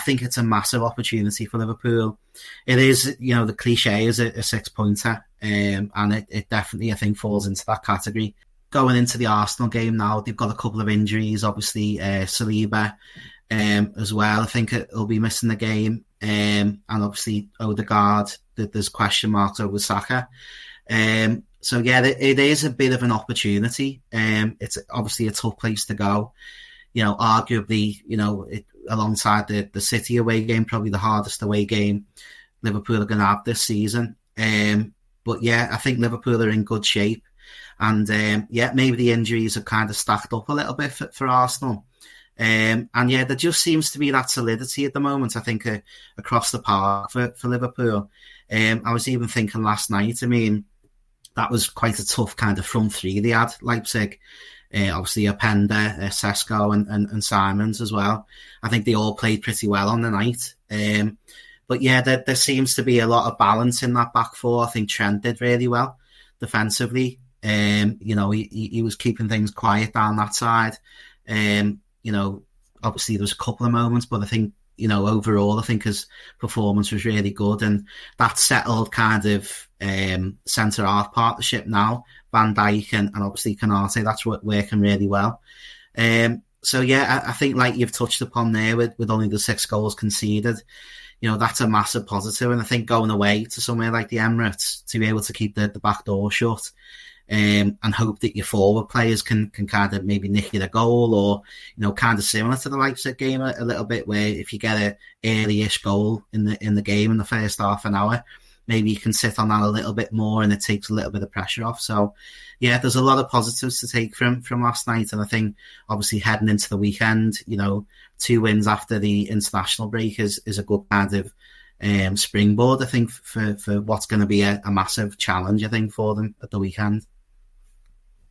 think it's a massive opportunity for Liverpool. It is, the cliche is a 6-pointer, and it definitely, I think, falls into that category. Going into the Arsenal game now, they've got a couple of injuries, obviously Saliba as well. I think he'll be missing the game, and obviously Odegaard, there's question marks over Saka. So yeah, it is a bit of an opportunity. It's obviously a tough place to go. Arguably, alongside the City away game, probably the hardest away game Liverpool are going to have this season. But yeah, I think Liverpool are in good shape. And maybe the injuries have kind of stacked up a little bit for Arsenal. And yeah, there just seems to be that solidity at the moment, I think, across the park for Liverpool. I was even thinking last night, that was quite a tough kind of front three they had, Leipzig. Obviously, Openda, Sesko and Simons as well. I think they all played pretty well on the night. But yeah, there seems to be a lot of balance in that back four. I think Trent did really well defensively. He was keeping things quiet down that side. Obviously there was a couple of moments, but I think, overall, I think his performance was really good, and that settled kind of centre-half partnership now. Van Dijk and obviously Konate, that's working really well. So yeah, I think like you've touched upon there with only the 6 goals conceded, that's a massive positive. And I think going away to somewhere like the Emirates to be able to keep the back door shut, and hope that your forward players can kind of maybe nick you a goal, or kind of similar to the Leipzig game a little bit, where if you get an early-ish goal in the game in the first half an hour, maybe you can sit on that a little bit more and it takes a little bit of pressure off. So yeah, there's a lot of positives to take from last night, and I think obviously heading into the weekend, 2 wins after the international break is a good kind of springboard, I think, for what's going to be a massive challenge, I think, for them at the weekend.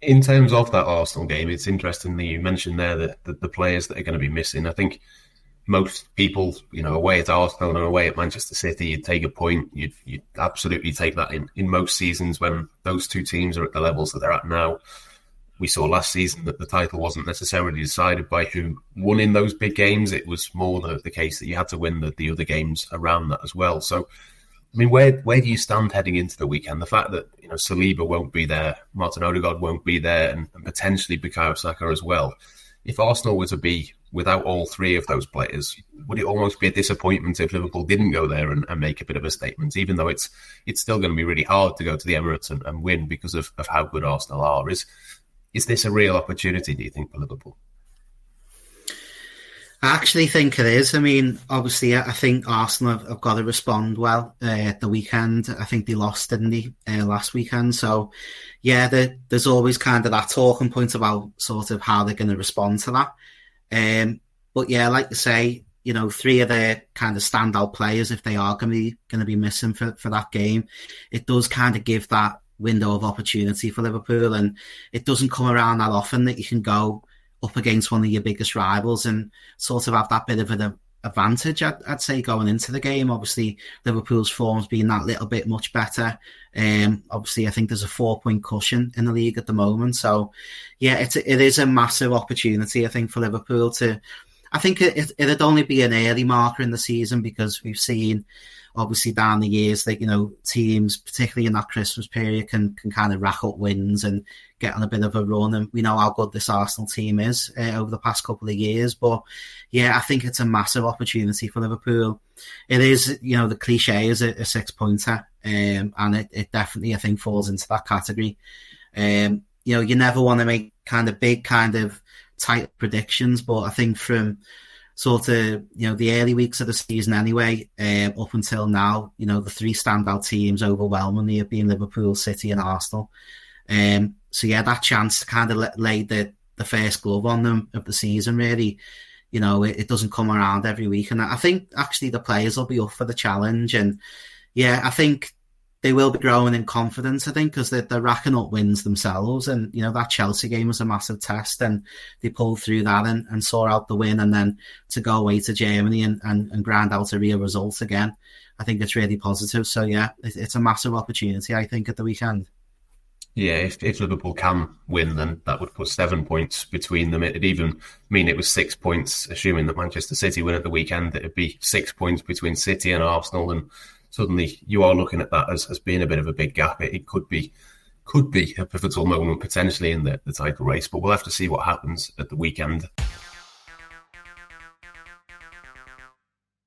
In terms of that Arsenal game, it's interesting that you mentioned there that the players that are going to be missing. I think most people, away at Arsenal and away at Manchester City, you'd take a point. You'd absolutely take that in most seasons when those two teams are at the levels that they're at now. We saw last season that the title wasn't necessarily decided by who won in those big games. It was more the case that you had to win the other games around that as well. So, where do you stand heading into the weekend? The fact that Saliba won't be there, Martin Odegaard won't be there, and potentially Bukayo Saka as well. If Arsenal were to be without all 3 of those players, would it almost be a disappointment if Liverpool didn't go there and make a bit of a statement, even though it's still going to be really hard to go to the Emirates and win because of how good Arsenal are? Is this a real opportunity, do you think, for Liverpool? I actually think it is. Obviously, I think Arsenal have got to respond well at the weekend. I think they lost, didn't they, last weekend? So, yeah, there's always kind of that talking point about sort of how they're going to respond to that. But yeah, like you say, 3 of their kind of standout players, if they are going to be missing for that game, it does kind of give that window of opportunity for Liverpool, and it doesn't come around that often that you can go up against one of your biggest rivals and sort of have that bit of an advantage, I'd say, going into the game. Obviously, Liverpool's form's been that little bit much better. Obviously, I think there's a 4-point cushion in the league at the moment. So, yeah, it is a massive opportunity, I think, for Liverpool to... I think it'd only be an early marker in the season, because we've seen, obviously, down the years that, teams, particularly in that Christmas period, can kind of rack up wins and get on a bit of a run. And we know how good this Arsenal team is over the past couple of years. But yeah, I think it's a massive opportunity for Liverpool. It is, the cliche is a 6-pointer, and it definitely, I think, falls into that category. You never want to make kind of big, kind of tight predictions, but I think from sort of, the early weeks of the season anyway, up until now, the 3 standout teams overwhelmingly have been Liverpool, City and Arsenal. So yeah, that chance to kind of lay the first glove on them of the season, really, it doesn't come around every week. And I think actually the players will be up for the challenge. And yeah, I think they will be growing in confidence, I think, because they're racking up wins themselves. And, that Chelsea game was a massive test, and they pulled through that and saw out the win. And then to go away to Germany and grind out a real result again, I think it's really positive. So, yeah, it's a massive opportunity, I think, at the weekend. Yeah, if Liverpool can win, then that would put 7 points between them. It'd even mean it was 6 points, assuming that Manchester City win at the weekend. It'd be 6 points between City and Arsenal, and suddenly you are looking at that as being a bit of a big gap. It could be a pivotal moment potentially in the title race, but we'll have to see what happens at the weekend.